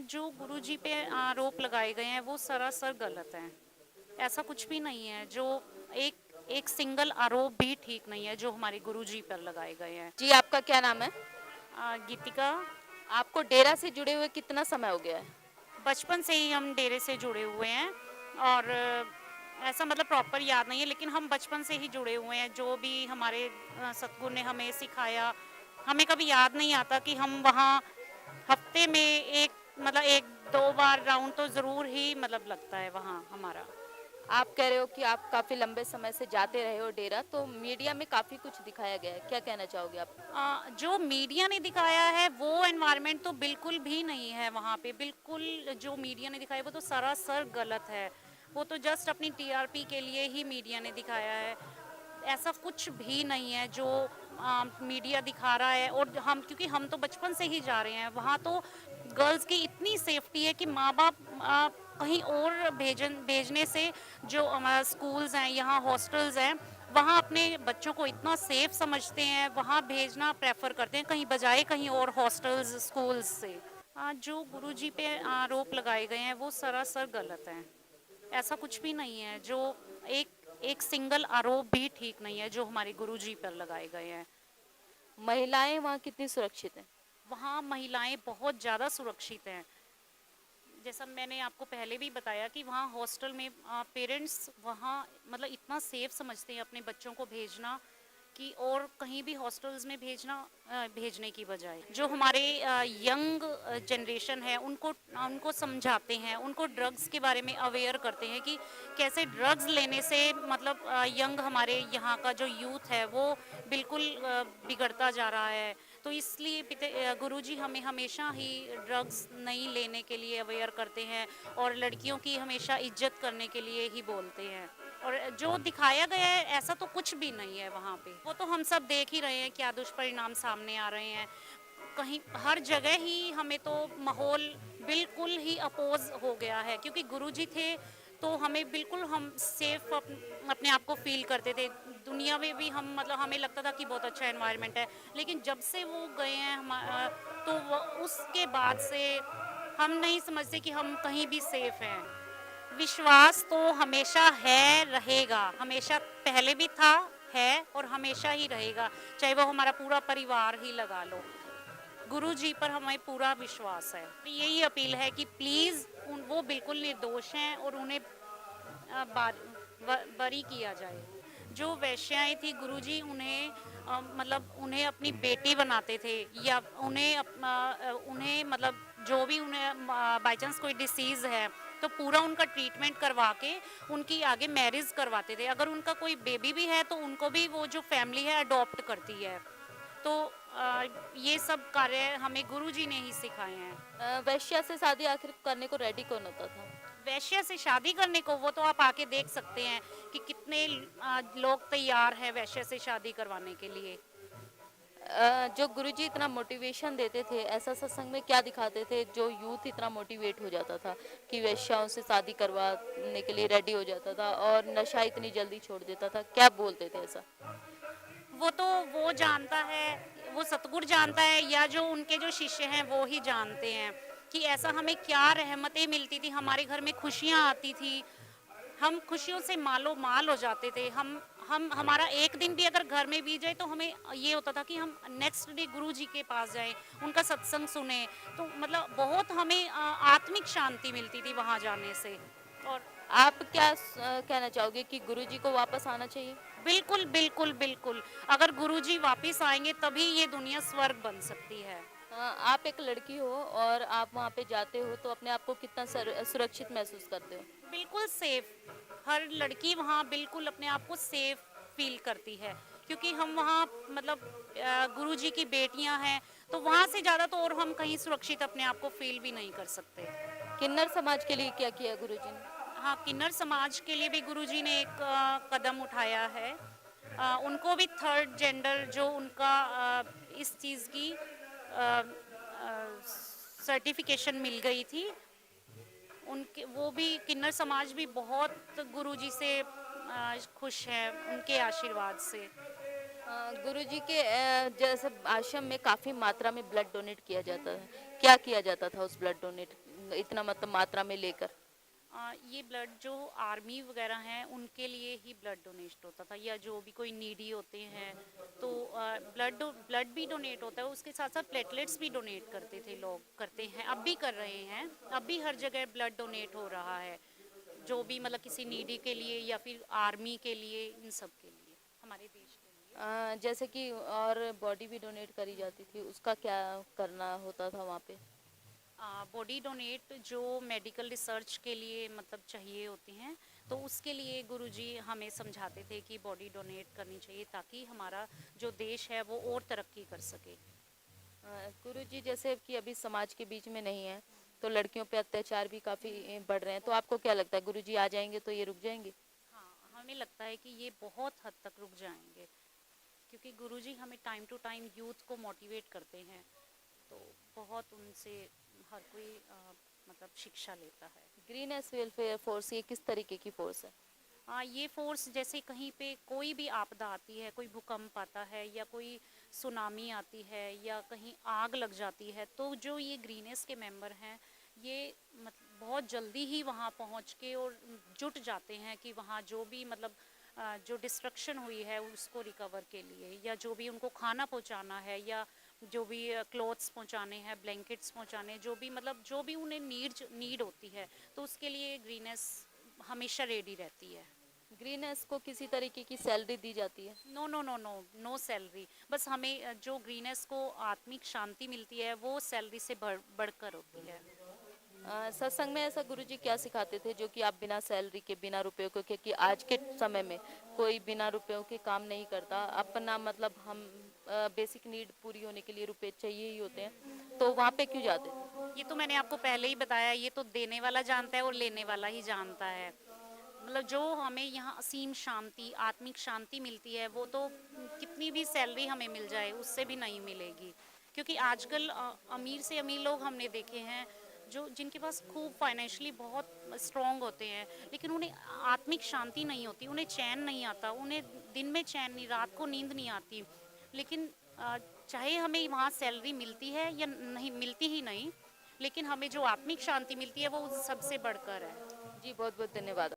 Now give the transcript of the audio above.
जो गुरुजी पे आरोप लगाए गए हैं वो सरासर गलत हैं। ऐसा कुछ भी नहीं है। जो एक एक सिंगल आरोप भी ठीक नहीं है जो हमारे गुरुजी पर लगाए गए हैं। जी, आपका क्या नाम है? गीतिका। आपको डेरा से जुड़े हुए कितना समय हो गया है? बचपन से ही हम डेरे से जुड़े हुए हैं और ऐसा मतलब प्रॉपर याद नहीं है, लेकिन हम बचपन से ही जुड़े हुए हैं। जो भी हमारे सतगुरु ने हमें सिखाया, हमें कभी याद नहीं आता कि हम वहाँ हफ्ते में एक मतलब एक दो बार राउंड तो ज़रूर ही मतलब लगता है वहाँ हमारा। आप कह रहे हो कि आप काफी लंबे समय से जाते रहे हो डेरा, तो मीडिया में काफी कुछ दिखाया गया है, क्या कहना चाहोगे आप? जो मीडिया ने दिखाया है वो एनवायरनमेंट तो बिल्कुल भी नहीं है वहाँ पे। बिल्कुल जो मीडिया ने दिखाया वो तो सरासर गलत है। वो तो जस्ट अपनी टीआरपी के लिए ही मीडिया ने दिखाया है। ऐसा कुछ भी नहीं है जो मीडिया दिखा रहा है। और हम, क्योंकि हम तो बचपन से ही जा रहे हैं वहाँ, तो गर्ल्स की इतनी सेफ्टी है कि माँ बाप कहीं और भेजने से जो हमारा स्कूल्स हैं, यहाँ हॉस्टल्स हैं, वहाँ अपने बच्चों को इतना सेफ समझते हैं, वहाँ भेजना प्रेफर करते हैं कहीं बजाय कहीं और हॉस्टल्स स्कूल्स से। जो गुरुजी पे आरोप लगाए गए हैं वो सरासर गलत हैं। ऐसा कुछ भी नहीं है। जो एक एक सिंगल आरोप भी ठीक नहीं है जो हमारे गुरुजी पर लगाए गए हैं। महिलाएं वहाँ कितनी सुरक्षित हैं? वहाँ महिलाएं बहुत ज़्यादा सुरक्षित हैं। जैसा मैंने आपको पहले भी बताया कि वहाँ हॉस्टल में पेरेंट्स वहाँ मतलब इतना सेफ समझते हैं अपने बच्चों को भेजना कि और कहीं भी हॉस्टल्स में भेजने की बजाय जो हमारे यंग जनरेशन है उनको उनको समझाते हैं, उनको ड्रग्स के बारे में अवेयर करते हैं कि कैसे ड्रग्स लेने से मतलब यंग हमारे यहाँ का जो यूथ है वो बिल्कुल बिगड़ता जा रहा है। तो इसलिए गुरुजी हमें हमेशा ही ड्रग्स नहीं लेने के लिए अवेयर करते हैं और लड़कियों की हमेशा इज्जत करने के लिए ही बोलते हैं। और जो दिखाया गया है ऐसा तो कुछ भी नहीं है वहाँ पे। वो तो हम सब देख ही रहे हैं क्या दुष्परिणाम सामने आ रहे हैं। कहीं हर जगह ही हमें तो माहौल बिल्कुल ही अपोज हो गया है, क्योंकि गुरुजी थे तो हमें बिल्कुल हम सेफ अपने आप को फील करते थे। दुनिया में भी हम मतलब हमें लगता था कि बहुत अच्छा एनवायरनमेंट है, लेकिन जब से वो गए हैं तो उसके बाद से हम नहीं समझते कि हम कहीं भी सेफ हैं। विश्वास तो हमेशा है, रहेगा, हमेशा पहले भी था, है और हमेशा ही रहेगा, चाहे वो हमारा पूरा परिवार ही लगा लो। गुरु जी पर हमें पूरा विश्वास है। यही अपील है कि प्लीज़ वो बिल्कुल निर्दोष हैं और उन्हें बरी किया जाए। जो वैश्याएं थी गुरुजी उन्हें मतलब उन्हें अपनी बेटी बनाते थे, या उन्हें मतलब जो भी उन्हें बाई चांस कोई डिसीज़ है तो पूरा उनका ट्रीटमेंट करवा के उनकी आगे मैरिज करवाते थे। अगर उनका कोई बेबी भी है तो उनको भी वो जो फैमिली है अडॉप्ट करती है। तो ये सब कार्य हमें गुरुजी ने ही सिखाए हैं। वैश्या से शादी आखिर करने को रेडी कौन होता था? वैश्य से शादी करने को वो तो आप आके देख सकते हैं कि कितने लोग तैयार हैं वैश्य से शादी करवाने के लिए। जो गुरुजी इतना मोटिवेशन देते थे, ऐसा सत्संग में क्या दिखाते थे जो यूथ इतना मोटिवेट हो जाता था कि वैश्याओं से शादी करवाने के लिए रेडी हो जाता था और नशा इतनी जल्दी छोड़ देता था, क्या बोलते थे ऐसा? वो तो वो जानता है, वो सतगुरु जानता है या जो उनके जो शिष्य हैं वो ही जानते हैं कि ऐसा हमें क्या रहमतें मिलती थी। हमारे घर में खुशियाँ आती थी, हम खुशियों से मालो माल हो जाते थे। हम हमारा एक दिन भी अगर घर में बीत जाए तो हमें ये होता था कि हम नेक्स्ट डे गुरु जी के पास जाएं, उनका सत्संग सुने। तो मतलब बहुत हमें आत्मिक शांति मिलती थी वहाँ जाने से। और आप क्या कहना चाहोगे कि गुरुजी को वापस आना चाहिए? बिल्कुल बिल्कुल बिल्कुल, अगर गुरु जी वापिस आएंगे तभी ये दुनिया स्वर्ग बन सकती है। आप एक लड़की हो और आप वहाँ पे जाते हो तो अपने आप को कितना सुरक्षित महसूस करते हो? बिल्कुल सेफ। हर लड़की वहाँ बिल्कुल अपने आप को सेफ फील करती है, क्योंकि हम वहाँ मतलब गुरुजी की बेटियाँ हैं, तो वहाँ से ज़्यादा तो और हम कहीं सुरक्षित अपने आप को फील भी नहीं कर सकते। किन्नर समाज के लिए क्या किया गुरुजी ने? हाँ, किन्नर समाज के लिए भी गुरुजी ने एक कदम उठाया है। उनको भी थर्ड जेंडर जो उनका इस चीज़ की सर्टिफिकेशन मिल गई थी, उनके वो भी किन्नर समाज भी बहुत गुरुजी से खुश है, उनके आशीर्वाद से। गुरुजी के जैसे आश्रम में काफी मात्रा में ब्लड डोनेट किया जाता है, क्या किया जाता था उस ब्लड डोनेट इतना मतलब मात्रा में लेकर? ये ब्लड जो आर्मी वगैरह हैं उनके लिए ही ब्लड डोनेट होता था, या जो भी कोई नीडी होते हैं तो ब्लड भी डोनेट होता है, उसके साथ साथ प्लेटलेट्स भी डोनेट करते थे, लोग करते हैं, अब भी कर रहे हैं। अब भी हर जगह ब्लड डोनेट हो रहा है, जो भी मतलब किसी नीडी के लिए या फिर आर्मी के लिए, इन सब के लिए, हमारे देश के लिए। जैसे कि और बॉडी भी डोनेट करी जाती थी, उसका क्या करना होता था वहाँ पे? बॉडी डोनेट जो मेडिकल रिसर्च के लिए मतलब चाहिए होती हैं, तो उसके लिए गुरुजी हमें समझाते थे कि बॉडी डोनेट करनी चाहिए ताकि हमारा जो देश है वो और तरक्की कर सके। गुरुजी जैसे कि अभी समाज के बीच में नहीं है, तो लड़कियों पे अत्याचार भी काफी बढ़ रहे हैं, तो आपको क्या लगता है गुरुजी आ जाएंगे तो ये रुक जाएंगे? हाँ, हमें लगता है कि ये बहुत हद तक रुक जाएंगे, क्योंकि गुरुजी हमें टाइम टू टाइम यूथ को मोटिवेट करते हैं, तो बहुत उनसे हर कोई मतलब शिक्षा लेता है। ग्रीन एस वेलफेयर फोर्स ये किस तरीके की फोर्स है? ये फोर्स जैसे कहीं पे कोई भी आपदा आती है, कोई भूकंप आता है या कोई सुनामी आती है या कहीं आग लग जाती है, तो जो ये ग्रीनेस के मेंबर हैं ये मतलब बहुत जल्दी ही वहाँ पहुँच के और जुट जाते हैं कि वहाँ जो भी मतलब जो डिस्ट्रक्शन हुई है उसको रिकवर के लिए, या जो भी उनको खाना पहुँचाना है, या जो भी क्लोथ्स पहुँचाने हैं, ब्लैंकेट्स पहुँचाने, जो भी मतलब जो भी उन्हें नीड होती है, तो उसके लिए ग्रीनेस हमेशा रेडी रहती है। ग्रीन एस को किसी तरीके की सैलरी दी जाती है? No no no no, no salary. बस हमें जो ग्रीनेस को आत्मिक शांति मिलती है वो सैलरी से बढ़कर होती है। सत्संग में ऐसा गुरुजी क्या सिखाते थे जो कि आप बिना सैलरी के, बिना रुपयों के, क्योंकि आज के समय में कोई बिना रुपयों के काम नहीं करता, अपना मतलब हम बेसिक नीड पूरी होने के लिए रुपए चाहिए ही होते हैं, तो वहाँ पे क्यों जाते थे? ये तो मैंने आपको पहले ही बताया, ये तो देने वाला जानता है और लेने वाला ही जानता है। मतलब जो हमें यहाँ असीम शांति, आत्मिक शांति मिलती है, वो तो कितनी भी सैलरी हमें मिल जाए उससे भी नहीं मिलेगी। क्योंकि आजकल अमीर से अमीर लोग हमने देखे हैं जो जिनके पास खूब फाइनेंशियली बहुत स्ट्रांग होते हैं, लेकिन उन्हें आत्मिक शांति नहीं होती, उन्हें चैन नहीं आता, उन्हें दिन में चैन नहीं, रात को नींद नहीं आती। लेकिन चाहे हमें वहाँ सैलरी मिलती है या नहीं मिलती ही नहीं, लेकिन हमें जो आत्मिक शांति मिलती है वो सबसे बढ़कर है। जी बहुत बहुत धन्यवाद।